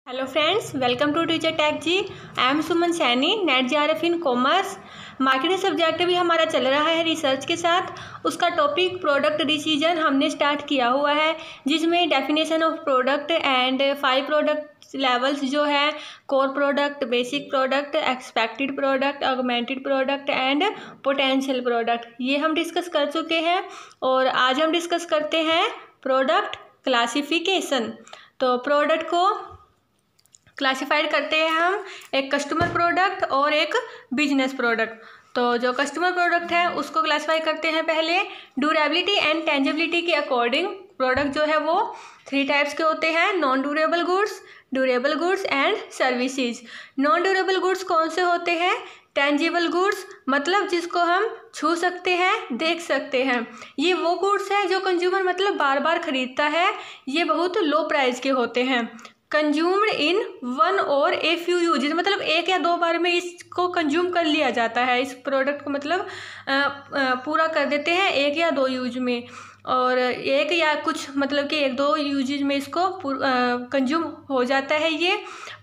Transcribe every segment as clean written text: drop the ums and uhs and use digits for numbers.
Hello friends, welcome to teacher tag ji. I am Suman Saini, NET JRF in commerce. Marketing subject भी हमारा चल रहा है रिसर्च के साथ। उसका टॉपिक प्रोडक्ट डिसीजन हमने स्टार्ट किया हुआ है, जिसमें definition of product and 5 product levels जो है core product, basic product, expected product, augmented product and potential product, ये हम डिस्कस कर चुके हैं। और आज हम डिस्कस करते हैं प्रोडक्ट क्लासिफिकेशन। तो प्रोडक्ट को क्लासिफाइड करते हैं हम एक कस्टमर प्रोडक्ट और एक बिजनेस प्रोडक्ट। तो जो कस्टमर प्रोडक्ट है उसको क्लासिफाई करते हैं पहले ड्यूरेबिलिटी एंड टेंजिबिलिटी के अकॉर्डिंग। प्रोडक्ट जो है वो 3 टाइप्स के होते हैं, non durable goods, durable goods and services. Non durable goods कौन से होते हैं? टेंजिबल गुड्स, मतलब जिसको हम छू सकते हैं, देख सकते हैं। ये वो गुड्स है जो कंज्यूमर मतलब बार बार खरीदता है। ये बहुत लो प्राइस के होते हैं। कंज्यूम्ड इन 1 और ए फ्यू यूजेज, मतलब 1 या 2 बार में इसको कंज्यूम कर लिया जाता है। इस प्रोडक्ट को मतलब पूरा कर देते हैं 1 या 2 यूज में, और 1 या कुछ मतलब कि 1-2 यूजेज में इसको कंज्यूम हो जाता है। ये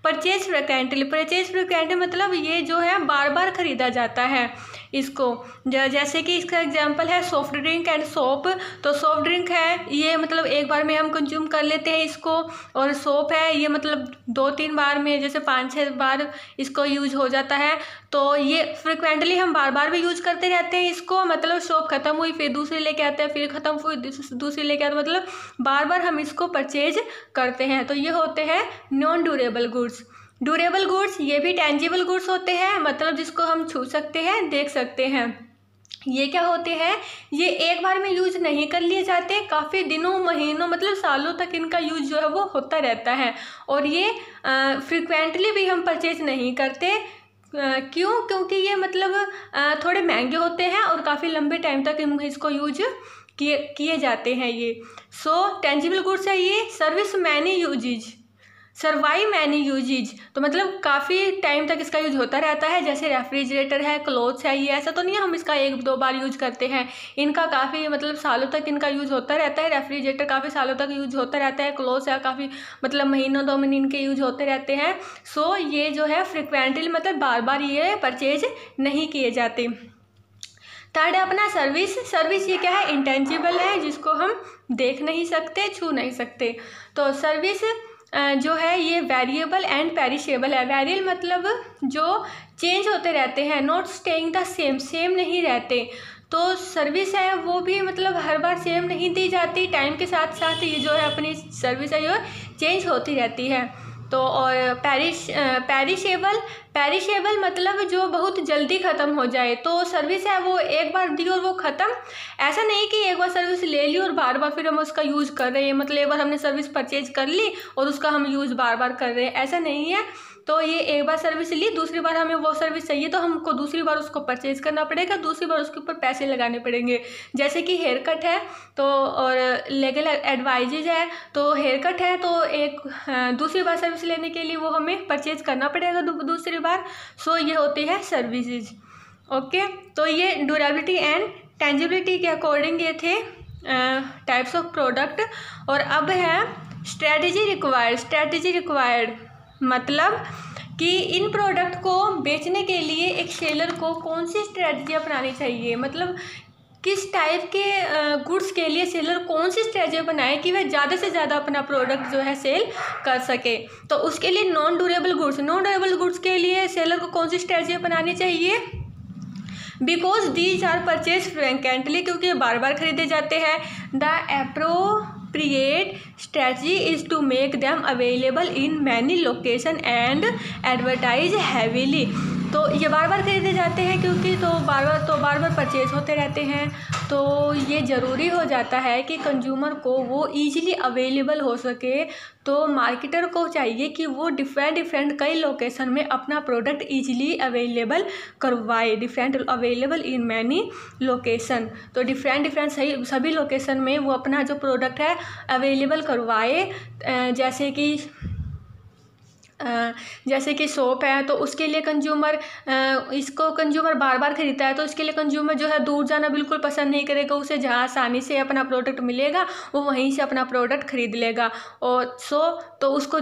परचेज फ्रिक्वेंटली मतलब ये जो है बार बार खरीदा जाता है इसको। जैसे कि इसका एग्जांपल है सॉफ्ट ड्रिंक एंड सोप। तो सॉफ्ट ड्रिंक है ये मतलब 1 बार में हम कंज्यूम कर लेते हैं इसको, और सोप है ये मतलब 2-3 बार में, जैसे 5-6 बार इसको यूज हो जाता है। तो ये फ्रिक्वेंटली हम बार बार भी यूज करते रहते हैं इसको, मतलब सोप खत्म हुई फिर दूसरी लेके आते हैं, फिर खत्म हुई दूसरी लेके आते हैं, मतलब बार बार हम इसको परचेज करते हैं। तो ये होते हैं non durable goods. Durable goods ये भी टेंजिबल गुड्स होते हैं, मतलब जिसको हम छू सकते हैं, देख सकते हैं। ये क्या होते हैं? ये 1 बार में यूज नहीं कर लिए जाते, काफ़ी दिनों, महीनों, मतलब सालों तक इनका यूज जो है वो होता रहता है। और ये फ्रिक्वेंटली भी हम परचेज नहीं करते। क्यों? क्योंकि ये मतलब थोड़े महंगे होते हैं और काफ़ी लंबे टाइम तक इसको यूज किए जाते हैं ये। सो टेंजिबल गुड्स है ये service many uses, survive many uses, तो मतलब काफ़ी टाइम तक इसका यूज होता रहता है। जैसे रेफ्रिजरेटर है, क्लोथ्स है, ये ऐसा तो नहीं है हम इसका 1-2 बार यूज करते हैं। इनका काफ़ी मतलब सालों तक इनका यूज होता रहता है। रेफ्रिजरेटर काफ़ी सालों तक यूज होता रहता है, क्लोथ्स है काफ़ी मतलब महीनों 2 महीने इनके यूज होते रहते हैं। सो ये जो है फ्रिक्वेंटली मतलब बार बार ये परचेज नहीं किए जाते। थर्ड है अपना सर्विस ये क्या है? इंटेंजिबल है, जिसको हम देख नहीं सकते, छू नहीं सकते। तो सर्विस जो है ये वेरिएबल एंड पेरिशेबल है। वेरिएबल मतलब जो चेंज होते रहते हैं, नॉट स्टेइंग द सेम नहीं रहते। तो सर्विस है वो भी मतलब हर बार सेम नहीं दी जाती, टाइम के साथ साथ ये जो है अपनी सर्विस है ये चेंज होती रहती है। तो और पेरिशेबल मतलब जो बहुत जल्दी ख़त्म हो जाए। तो सर्विस है वो 1 बार दी और वो ख़त्म। ऐसा नहीं कि 1 बार सर्विस ले ली और बार बार फिर हम उसका यूज़ कर रहे हैं, मतलब 1 बार हमने सर्विस परचेज कर ली और उसका हम यूज़ बार बार कर रहे हैं, ऐसा नहीं है। तो ये 1 बार सर्विस ली, दूसरी बार हमें वो सर्विस चाहिए तो हमको दूसरी बार उसको परचेज करना पड़ेगा, दूसरी बार उसके ऊपर पैसे लगाने पड़ेंगे। जैसे कि हेयर कट है तो, और लीगल एडवाइजेज है, तो हेयर कट है तो एक दूसरी बार सर्विस लेने के लिए वो हमें परचेज करना पड़ेगा दूसरी बार। सो ये होती है सर्विसेज। ओके, तो ये ड्यूरेबिलिटी एंड टेंजिबिलिटी के अकॉर्डिंग ये थे टाइप्स ऑफ प्रोडक्ट। और अब है स्ट्रेटजी रिक्वायर्ड, मतलब कि इन प्रोडक्ट को बेचने के लिए एक सेलर को कौन सी स्ट्रेटजी अपनानी चाहिए, मतलब किस टाइप के गुड्स के लिए सेलर कौन सी स्ट्रेटजी बनाए कि वह ज़्यादा से ज़्यादा अपना प्रोडक्ट जो है सेल कर सके। तो उसके लिए नॉन ड्यूरेबल गुड्स के लिए सेलर को कौन सी स्ट्रेटजी अपनानी चाहिए? Because these are purchase frequently, क्योंकि बार बार खरीदे जाते हैं। The appropriate strategy is to make them available in many location and advertise heavily. तो ये बार बार खरीदे जाते हैं क्योंकि तो बार बार परचेज होते रहते हैं। तो ये ज़रूरी हो जाता है कि कंज्यूमर को वो ईजिली अवेलेबल हो सके। तो मार्केटर को चाहिए कि वो डिफरेंट कई लोकेशन में अपना प्रोडक्ट ईजिली अवेलेबल करवाए, अवेलेबल इन मैनी लोकेशन। तो डिफरेंट सभी लोकेशन में वो अपना जो प्रोडक्ट है अवेलेबल करवाए। जैसे कि जैसे कि सोप है तो उसके लिए इसको कंज्यूमर बार बार खरीदता है, तो इसके लिए कंज्यूमर जो है दूर जाना बिल्कुल पसंद नहीं करेगा। उसे जहाँ आसानी से अपना प्रोडक्ट मिलेगा वो वहीं से अपना प्रोडक्ट खरीद लेगा। और तो उसको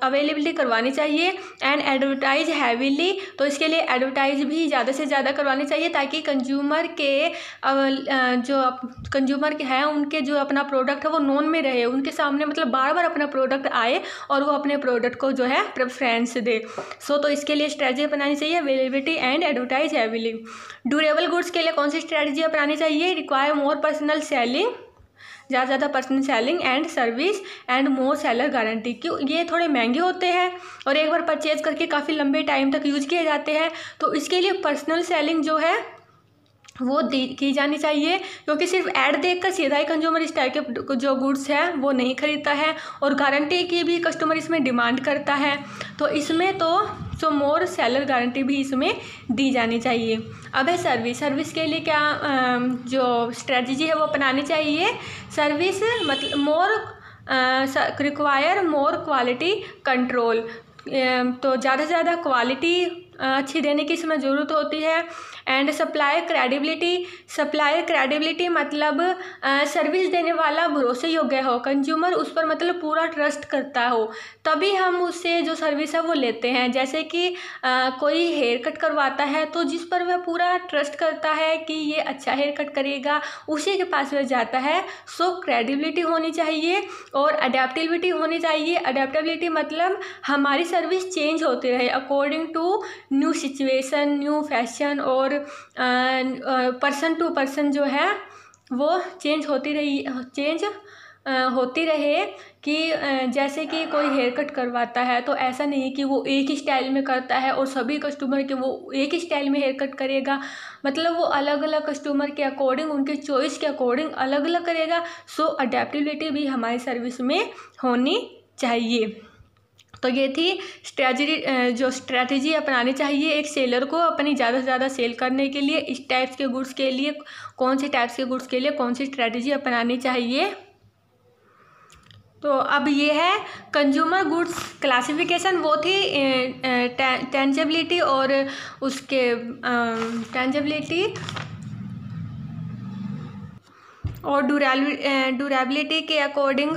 अवेलेबिलिटी करवानी चाहिए। एंड एडवर्टाइज हैवीली, तो इसके लिए एडवर्टाइज भी ज़्यादा से ज़्यादा करवानी चाहिए ताकि कंज्यूमर के है उनके जो अपना प्रोडक्ट है वो नोन में रहे, उनके सामने मतलब बार बार अपना प्रोडक्ट आए और वो अपने प्रोडक्ट को जो है प्रेफरेंस दे। तो इसके लिए स्ट्रेटजी अपनानी चाहिए, availability and advertise heavily. Durable goods के लिए कौन सी स्ट्रेटजी अपनानी चाहिए? रिक्वायर मोर पर्सनल सेलिंग, ज़्यादा ज़्यादा personal selling and service and more seller guarantee. क्यों? ये थोड़े महंगे होते हैं और एक बार परचेज करके काफ़ी लंबे टाइम तक यूज किए जाते हैं, तो इसके लिए पर्सनल सेलिंग जो है वो की जानी चाहिए, क्योंकि सिर्फ ऐड देखकर सीधा ही कंज्यूमर इस टाइप के जो गुड्स है वो नहीं खरीदता है और गारंटी की भी कस्टमर इसमें डिमांड करता है। तो इसमें तो मोर सेलर गारंटी भी इसमें दी जानी चाहिए। अब है सर्विस के लिए क्या जो स्ट्रेटजी है वो अपनानी चाहिए? सर्विस मतलब रिक्वायर मोर क्वालिटी कंट्रोल, तो ज़्यादा से ज़्यादा क्वालिटी अच्छी देने की इसमें ज़रूरत होती है। एंड सप्लायर क्रेडिबिलिटी मतलब सर्विस देने वाला भरोसे योग्य हो, कंज्यूमर उस पर मतलब पूरा ट्रस्ट करता हो, तभी हम उससे जो सर्विस है वो लेते हैं। जैसे कि कोई हेयर कट करवाता है तो जिस पर वह पूरा ट्रस्ट करता है कि ये अच्छा हेयर कट करेगा उसी के पास वह जाता है। सो क्रेडिबिलिटी होनी चाहिए और अडेप्टेबिलिटी होनी चाहिए। अडेप्टेबिलिटी मतलब हमारी सर्विस चेंज होती रहे according to new situation, new fashion और पर्सन टू पर्सन जो है वो चेंज होती रहे कि जैसे कि कोई हेयर कट करवाता है तो ऐसा नहीं कि वो एक ही स्टाइल में करता है और सभी कस्टमर के वो एक ही स्टाइल में हेयर कट करेगा, मतलब वो अलग अलग कस्टमर के अकॉर्डिंग, उनके चॉइस के अकॉर्डिंग अलग अलग करेगा। सो अडेप्टेबिलिटी भी हमारी सर्विस में होनी चाहिए। तो ये थी स्ट्रैटेजी अपनानी चाहिए एक सेलर को अपनी ज़्यादा से ज़्यादा सेल करने के लिए। इस टाइप्स के गुड्स के लिए कौन सी स्ट्रैटेजी अपनानी चाहिए। तो अब ये है कंज्यूमर गुड्स क्लासिफिकेशन, वो थी टेंजेबिलिटी और उसके टेंजेबिलिटी और ड्यूरेबिलिटी के अकॉर्डिंग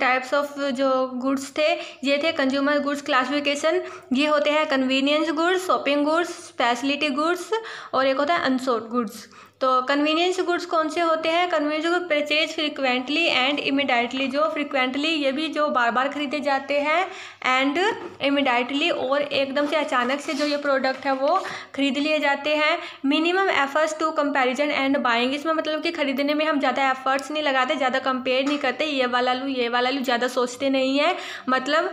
टाइप्स ऑफ जो गुड्स थे ये थे कंज्यूमर गुड्स क्लासिफिकेशन। ये होते हैं convenience goods, shopping goods, speciality goods और एक होता है अनसोल्ड गुड्स। तो कन्वीनियंस गुड्स कौन से होते हैं? Convenience goods purchase frequently and immediately, जो फ्रिक्वेंटली ये भी जो बार बार खरीदे जाते हैं, एंड इमीडिएटली और एकदम से अचानक से जो ये प्रोडक्ट है वो खरीद लिए जाते हैं। Minimum efforts to comparison and buying, इसमें मतलब कि खरीदने में हम ज़्यादा एफर्ट्स नहीं लगाते, ज़्यादा कंपेयर नहीं करते, ये वाला लूँ ज़्यादा सोचते नहीं है, मतलब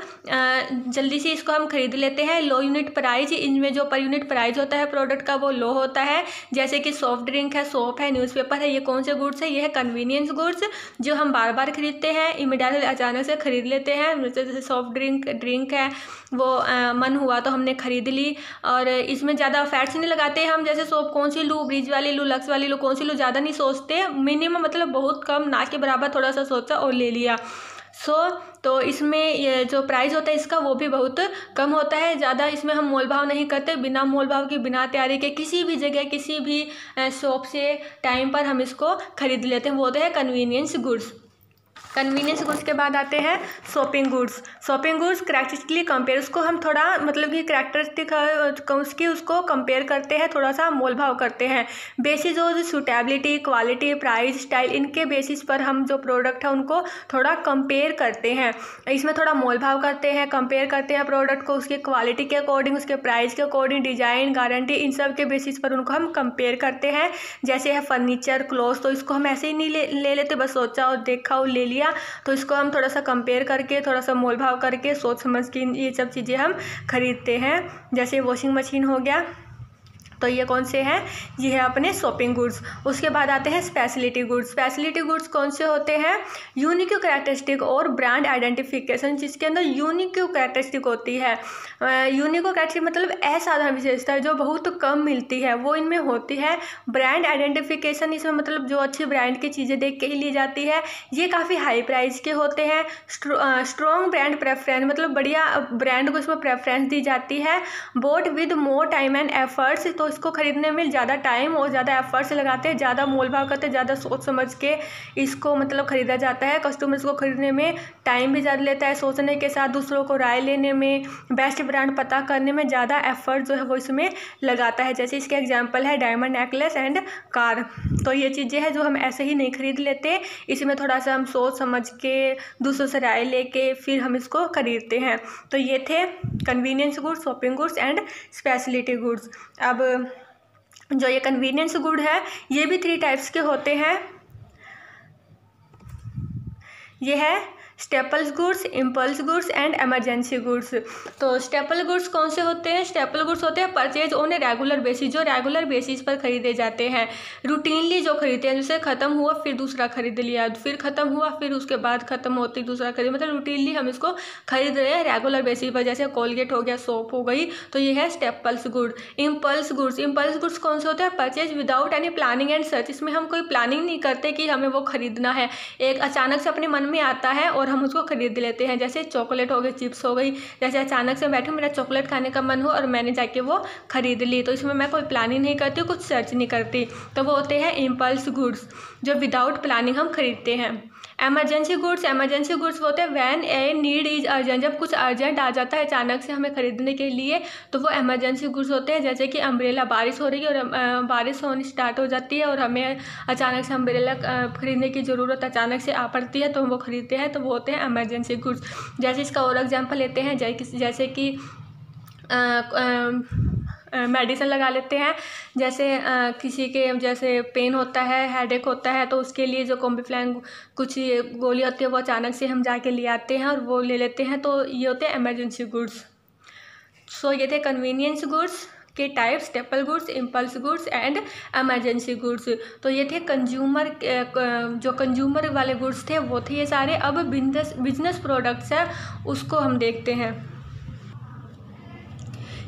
जल्दी से इसको हम खरीद लेते हैं। लो यूनिट प्राइस, इनमें जो पर यूनिट प्राइस होता है प्रोडक्ट का वो लो होता है। जैसे कि सॉफ्ट ड्रिंक है, सोप है, न्यूज़पेपर है, ये कौन से गुड्स है? ये है कन्वीनियंस गुड्स जो हम बार बार खरीदते हैं, इमीडिएटली अचानक से खरीद लेते हैं। जैसे सॉफ्ट ड्रिंक है वो मन हुआ तो हमने खरीद ली और इसमें ज़्यादा फैट्स नहीं लगाते हम। जैसे सोप कौन सी लूँ, ब्रिज वाली लूँ, लक्स वाली लूँ, कौन सी लूँ, ज़्यादा नहीं सोचते, मिनिमम मतलब बहुत कम, ना के बराबर थोड़ा सा सोचा और ले लिया। तो इसमें ये जो प्राइस होता है इसका वो भी बहुत कम होता है, ज़्यादा इसमें हम मोल भाव नहीं करते, बिना मोल भाव के, बिना तैयारी के, किसी भी जगह किसी भी शॉप से टाइम पर हम इसको खरीद लेते हैं, वो होते हैं कन्वीनियंस गुड्स। कन्वीनियंस गुड्स के बाद आते हैं shopping goods. Shopping goods characteristically compare, उसको हम थोड़ा मतलब कि करैक्टरिस्टिक उसकी उसको कंपेयर करते हैं, थोड़ा सा मोल भाव करते हैं। Basis of suitability, quality, price, style, इनके बेसिस पर हम जो प्रोडक्ट है उनको थोड़ा कंपेयर करते हैं। इसमें थोड़ा मोल भाव करते हैं, कंपेयर करते हैं प्रोडक्ट को उसकी क्वालिटी के अकॉर्डिंग, उसके प्राइस के अकॉर्डिंग, डिजाइन, गारंटी, इन सब के बेसिस पर उनको हम कंपेयर करते हैं। जैसे है फर्नीचर, क्लोथ, तो इसको हम ऐसे ही नहीं ले लेते, बस सोचा और देखा और ले लिया, तो इसको हम थोड़ा सा कंपेयर करके, थोड़ा सा मोल भाव करके, सोच समझ के ये सब चीज़ें हम खरीदते हैं। जैसे वॉशिंग मशीन हो गया, तो ये कौन से हैं, ये है अपने शॉपिंग गुड्स। उसके बाद आते हैं स्पेशलिटी गुड्स। स्पेशलिटी गुड्स कौन से होते हैं, यूनिक कैरेक्टरिस्टिक और ब्रांड आइडेंटिफिकेशन, जिसके अंदर यूनिक कैरेक्टरिस्टिक होती है। यूनिक कैरेक्टरिस्टिक मतलब असाधारण विशेषता जो बहुत कम मिलती है वो इनमें होती है। ब्रांड आइडेंटिफिकेशन इसमें मतलब जो अच्छी ब्रांड की चीज़ें देख के ही ली जाती है, ये काफ़ी हाई प्राइस के होते हैं। स्ट्रॉन्ग ब्रांड प्रेफरेंस मतलब बढ़िया ब्रांड को इसमें प्रेफरेंस दी जाती है। Boat with more time and efforts, तो इसको खरीदने में ज़्यादा टाइम और ज़्यादा एफर्ट्स लगाते हैं, ज़्यादा मोल भाव करते हैं, ज़्यादा सोच समझ के इसको मतलब ख़रीदा जाता है। कस्टमर्स को खरीदने में टाइम भी ज़्यादा लेता है, सोचने के साथ दूसरों को राय लेने में, बेस्ट ब्रांड पता करने में ज़्यादा एफर्ट जो है वो इसमें लगाता है। जैसे इसके एग्जांपल है डायमंड नेकलेस एंड कार। तो ये चीज़ें हैं जो हम ऐसे ही नहीं खरीद लेते, इसमें थोड़ा सा हम सोच समझ के दूसरों से राय लेके फिर हम इसको खरीदते हैं। तो ये थे convenience goods, shopping goods and speciality goods. अब जो ये कन्वीनियंस गुड है ये भी 3 टाइप्स के होते हैं। ये है staples goods, impulse goods and emergency goods. तो स्टेपल गुड्स कौन से होते हैं, स्टेपल गुड्स होते हैं purchase on a regular basis, जो रेगुलर बेसिस पर खरीदे जाते हैं। रूटीनली जो खरीदते हैं, जैसे ख़त्म हुआ फिर दूसरा खरीद लिया, फिर ख़त्म हुआ फिर उसके बाद ख़त्म होती दूसरा खरीद, मतलब रूटीनली हम इसको खरीद रहे हैं रेगुलर बेसिस पर। जैसे कोलगेट हो गया, सोप हो गई, तो ये है staples good. Impulse goods, impulse goods कौन से होते हैं, purchase without any planning and search, इसमें हम कोई प्लानिंग नहीं करते कि हमें वो खरीदना है, एक अचानक से अपने मन में आता है और हम उसको खरीद लेते हैं। जैसे चॉकलेट हो गई, चिप्स हो गई, जैसे अचानक से बैठूँ मेरा चॉकलेट खाने का मन हो और मैंने जाके वो खरीद ली, तो इसमें मैं कोई प्लानिंग नहीं करती, कुछ सर्च नहीं करती, तो वो होते हैं इम्पल्स गुड्स जो विदाउट प्लानिंग हम खरीदते हैं। एमरजेंसी गुड्स, एमरजेंसी गुड्स होते हैं when a need is urgent, जब कुछ अर्जेंट आ जाता है अचानक से हमें खरीदने के लिए, तो वो एमरजेंसी गुड्स होते हैं। जैसे कि अम्ब्रेला, बारिश हो रही है और बारिश होनी स्टार्ट हो जाती है और हमें अचानक से अम्ब्रेला खरीदने की ज़रूरत अचानक से आ पड़ती है, तो हम वो खरीदते हैं, तो वो होते हैं एमरजेंसी गुड्स। जैसे इसका और एग्जाम्पल लेते हैं, जैसे कि मेडिसिन लगा लेते हैं। जैसे किसी के जैसे पेन होता है, हेडेक होता है, तो उसके लिए जो कॉम्बिफ्लैन कुछ गोली होती है वो अचानक से हम जाके ले आते हैं और वो ले लेते हैं, तो ये होते हैं एमरजेंसी गुड्स। सो ये थे कन्वीनियंस गुड्स के type, staple goods, impulse goods and emergency goods. तो ये थे कंज्यूमर, जो कंज्यूमर वाले गुड्स थे वो थे ये सारे। अब बिजनेस प्रोडक्ट्स है उसको हम देखते हैं।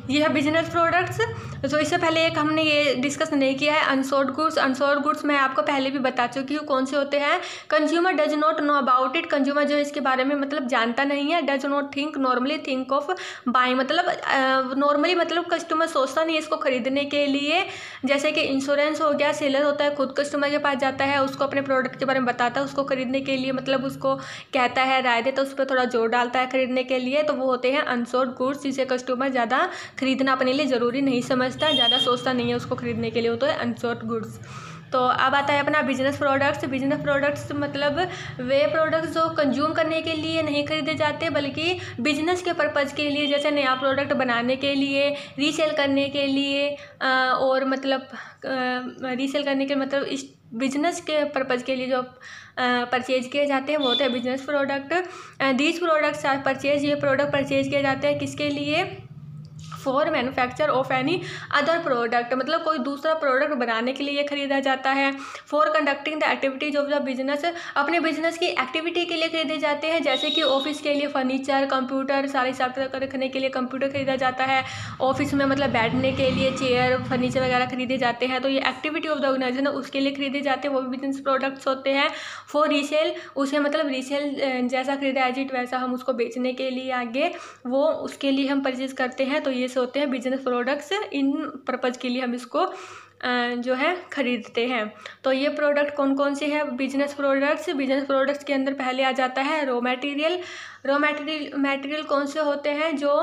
ये है बिजनेस प्रोडक्ट्स। तो इससे पहले एक हमने ये डिस्कस नहीं किया है अनसोल्ड गुड्स। अनसोल्ड गुड्स मैं आपको पहले भी बता चुकी हूँ कौन से होते हैं। Consumer does not know about it, consumer जो इसके बारे में मतलब जानता नहीं है। Does not think normally think of buying, मतलब नॉर्मली मतलब कस्टमर सोचता नहीं है इसको खरीदने के लिए। जैसे कि इंश्योरेंस हो गया, सेलर होता है खुद कस्टमर के पास जाता है, उसको अपने प्रोडक्ट के बारे में बताता है, उसको खरीदने के लिए मतलब उसको कहता है, राय देता है, उस पर थोड़ा जोर डालता है खरीदने के लिए, तो वो होते हैं अनसोल्ड गुड्स, जिसे कस्टमर ज़्यादा खरीदना अपने लिए ज़रूरी नहीं समझता, ज़्यादा सोचता नहीं है उसको खरीदने के लिए, वो तो है अनसोल्ड गुड्स। तो अब आता है अपना बिजनेस प्रोडक्ट्स। बिजनेस प्रोडक्ट्स मतलब वे प्रोडक्ट्स जो कंज्यूम करने के लिए नहीं खरीदे जाते बल्कि बिजनेस के पर्पज़ के लिए, जैसे नया प्रोडक्ट बनाने के लिए, रीसेल करने के लिए, और मतलब रीसेल करने के मतलब इस बिजनेस के पर्पज़ के लिए जो परचेज किए जाते हैं वो होते हैं business product. These products are purchase, ये प्रोडक्ट परचेज किए जाते हैं किसके लिए, for manufacture of any other product, मतलब कोई दूसरा प्रोडक्ट बनाने के लिए ये खरीदा जाता है। For conducting the activities of the business, अपने बिजनेस की एक्टिविटी के लिए खरीदे जाते हैं। जैसे कि ऑफिस के लिए फर्नीचर, कंप्यूटर, सारे हिसाब रखने के लिए कंप्यूटर खरीदा जाता है। ऑफिस में मतलब बैठने के लिए चेयर, फर्नीचर वगैरह खरीदे जाते हैं, तो ये एक्टिविटी ऑफ द ऑर्गेनाइजेशन उसके लिए खरीदे जाते हैं, वो भी बिजनेस प्रोडक्ट्स होते हैं। फॉर रीसेल, उसे मतलब रीसेल जैसा खरीदा एज इट वैसा हम उसको बेचने के लिए आगे वो उसके लिए हम परचेज करते हैं, तो ये से होते हैं बिजनेस प्रोडक्ट्स। इन पर्पज़ के लिए हम इसको जो है खरीदते हैं। तो ये प्रोडक्ट कौन कौन से हैं बिजनेस प्रोडक्ट्स। बिजनेस प्रोडक्ट्स के अंदर पहले आ जाता है रॉ मटेरियल। रॉ मटेरियल कौन से होते हैं जो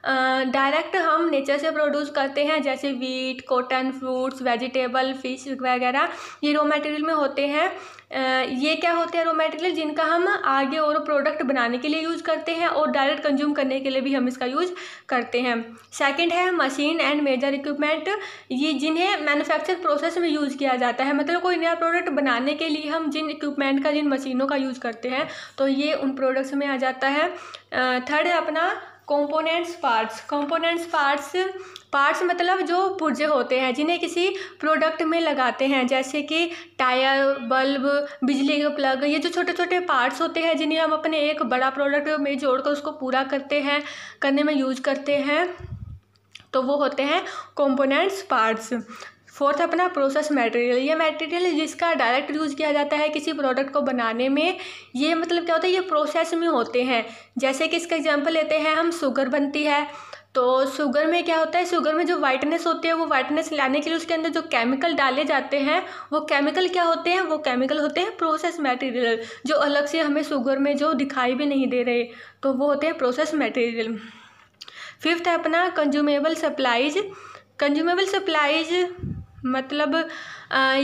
डायरेक्ट हम नेचर से प्रोड्यूस करते हैं, जैसे wheat, cotton, fruits, vegetable, fish वगैरह, ये रॉ मटेरियल में होते हैं। ये क्या होते हैं रॉ मटेरियल, जिनका हम आगे और प्रोडक्ट बनाने के लिए यूज़ करते हैं और डायरेक्ट कंज्यूम करने के लिए भी हम इसका यूज़ करते हैं। सेकंड है मशीन एंड मेजर इक्विपमेंट, ये जिन्हें मैन्युफैक्चर प्रोसेस में यूज़ किया जाता है, मतलब कोई नया प्रोडक्ट बनाने के लिए हम जिन इक्विपमेंट का, जिन मशीनों का यूज़ करते हैं, तो ये उन प्रोडक्ट्स में आ जाता है। थर्ड है अपना कंपोनेंट्स पार्ट्स मतलब जो पुर्जे होते हैं जिन्हें किसी प्रोडक्ट में लगाते हैं, जैसे कि टायर, बल्ब, बिजली के प्लग। ये जो छोटे छोटे पार्ट्स होते हैं जिन्हें हम अपने एक बड़ा प्रोडक्ट में जोड़कर उसको पूरा करने में यूज करते हैं, तो वो होते हैं कंपोनेंट्स पार्ट्स। फोर्थ अपना प्रोसेस मटेरियल। ये मटेरियल जिसका डायरेक्ट यूज़ किया जाता है किसी प्रोडक्ट को बनाने में। ये मतलब क्या होता है, ये प्रोसेस में होते हैं। जैसे कि इसका एग्जांपल लेते हैं हम, शुगर बनती है, तो शुगर में क्या होता है, शुगर में जो वाइटनेस होती है, वो वाइटनेस लाने के लिए उसके अंदर जो केमिकल डाले जाते हैं, वो केमिकल क्या होते हैं, वो केमिकल होते हैं प्रोसेस मटेरियल, जो अलग से हमें शुगर में जो दिखाई भी नहीं दे रहे, तो वो होते हैं प्रोसेस मटेरियल। फिफ्थ है अपना कंज्यूमेबल सप्लाईज मतलब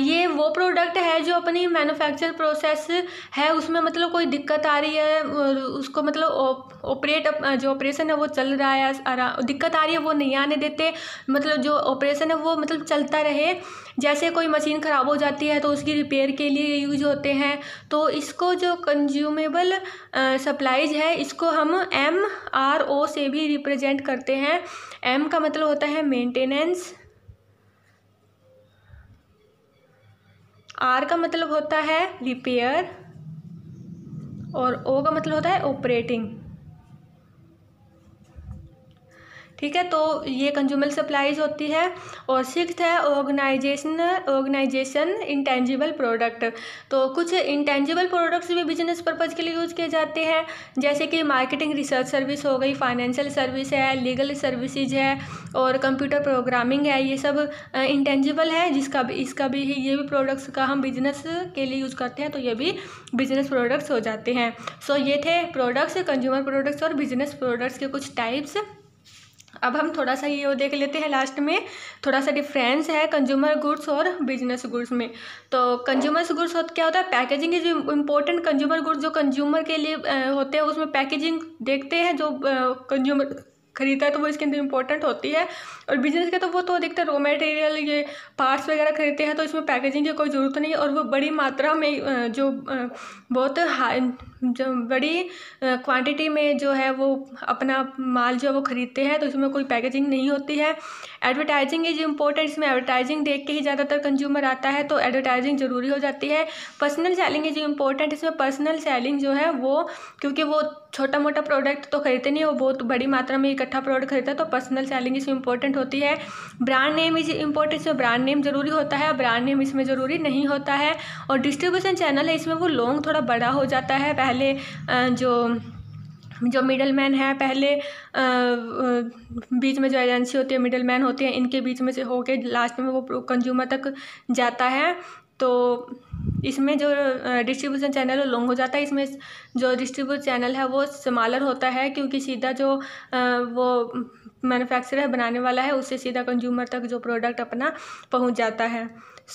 ये वो प्रोडक्ट है जो अपनी मैन्युफैक्चर प्रोसेस है उसमें मतलब कोई दिक्कत आ रही है, उसको मतलब जो ऑपरेशन है वो चल रहा है, दिक्कत आ रही है वो नहीं आने देते, मतलब जो ऑपरेशन है वो मतलब चलता रहे। जैसे कोई मशीन ख़राब हो जाती है तो उसकी रिपेयर के लिए यूज होते हैं। तो इसको जो कंज्यूमेबल सप्लाईज है इसको हम MRO से भी रिप्रेजेंट करते हैं। M का मतलब होता है मेंटेनेंस, R का मतलब होता है रिपेयर और O का मतलब होता है ऑपरेटिंग। ठीक है, तो ये कंज्यूमर सप्लाईज होती है। और सिक्स्थ है ऑर्गेनाइजेशन इंटेंजिबल प्रोडक्ट। तो कुछ इंटेंजिबल प्रोडक्ट्स भी बिजनेस पर्पज़ के लिए यूज़ किए जाते हैं, जैसे कि मार्केटिंग रिसर्च सर्विस हो गई, फाइनेंशियल सर्विस है, लीगल सर्विसेज है और कंप्यूटर प्रोग्रामिंग है। ये सब इंटेंजिबल है, इसका भी ये भी प्रोडक्ट्स का हम बिजनेस के लिए यूज़ करते हैं, तो ये भी बिजनेस प्रोडक्ट्स हो जाते हैं। सो ये थे प्रोडक्ट्स, कंज्यूमर प्रोडक्ट्स और बिजनेस प्रोडक्ट्स के कुछ टाइप्स। अब हम थोड़ा सा ये देख लेते हैं लास्ट में, थोड़ा सा डिफरेंस है कंज्यूमर गुड्स और बिजनेस गुड्स में। तो कंज्यूमर गुड्स क्या होता है, packaging is important. Consumer goods जो कंज्यूमर के लिए होते हैं उसमें पैकेजिंग देखते हैं, जो कंज्यूमर खरीदता है तो वो इसके अंदर इंपॉर्टेंट होती है। और बिजनेस का तो वो तो अधिकतर रॉ मटेरियल, ये पार्ट्स वगैरह खरीदते हैं, तो इसमें पैकेजिंग की कोई ज़रूरत नहीं है। और वो बड़ी मात्रा में जो बहुत हाई, जो बड़ी क्वांटिटी में जो है वो अपना माल जो है वो खरीदते हैं, तो इसमें कोई पैकेजिंग नहीं होती है। Advertising is important. इसमें एडवर्टाइजिंग देख के ही ज़्यादातर कंज्यूमर आता है, तो एडवर्टाइजिंग ज़रूरी हो जाती है। Personal selling is important. इसमें पर्सनल सेलिंग जो है वो, क्योंकि वो छोटा मोटा प्रोडक्ट तो खरीदते नहीं, वो बहुत बड़ी मात्रा में इकट्ठा प्रोडक्ट खरीदता है, तो पर्सनल सेलिंग इसमें इंपॉर्टेंट होती है। Brand name is important. इसमें ब्रांड नेम जरूरी होता है, ब्रांड नेम इसमें ज़रूरी नहीं होता है। और डिस्ट्रीब्यूशन चैनल है, इसमें वो लॉन्ग थोड़ा बड़ा हो जाता है। पहले जो मिडल मैन है, पहले बीच में जो एजेंसी होती है, मिडल मैन होते हैं, इनके बीच में से होके लास्ट में वो कंज्यूमर तक जाता है। तो इसमें जो डिस्ट्रीब्यूशन चैनल है लॉन्ग हो जाता है। इसमें जो डिस्ट्रीब्यूट चैनल है वो स्मॉलर होता है, क्योंकि सीधा जो वो मैन्युफैक्चरर बनाने वाला है उससे सीधा कंज्यूमर तक जो प्रोडक्ट अपना पहुंच जाता है।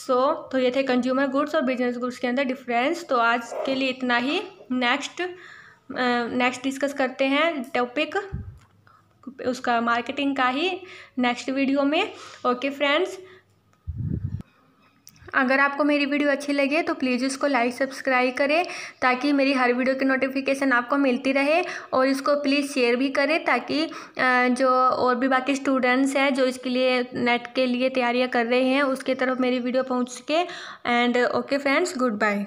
तो ये थे कंज्यूमर गुड्स और बिजनेस गुड्स के अंदर डिफरेंस। तो आज के लिए इतना ही। नेक्स्ट डिस्कस करते हैं टॉपिक उसका मार्केटिंग का ही नेक्स्ट वीडियो में। ओके फ्रेंड्स, अगर आपको मेरी वीडियो अच्छी लगे तो प्लीज़ इसको लाइक सब्सक्राइब करें, ताकि मेरी हर वीडियो की नोटिफिकेशन आपको मिलती रहे। और इसको प्लीज़ शेयर भी करें, ताकि जो और भी बाकी स्टूडेंट्स हैं जो इसके लिए नेट के लिए तैयारियां कर रहे हैं उसके तरफ मेरी वीडियो पहुंच सके। And okay friends, good bye.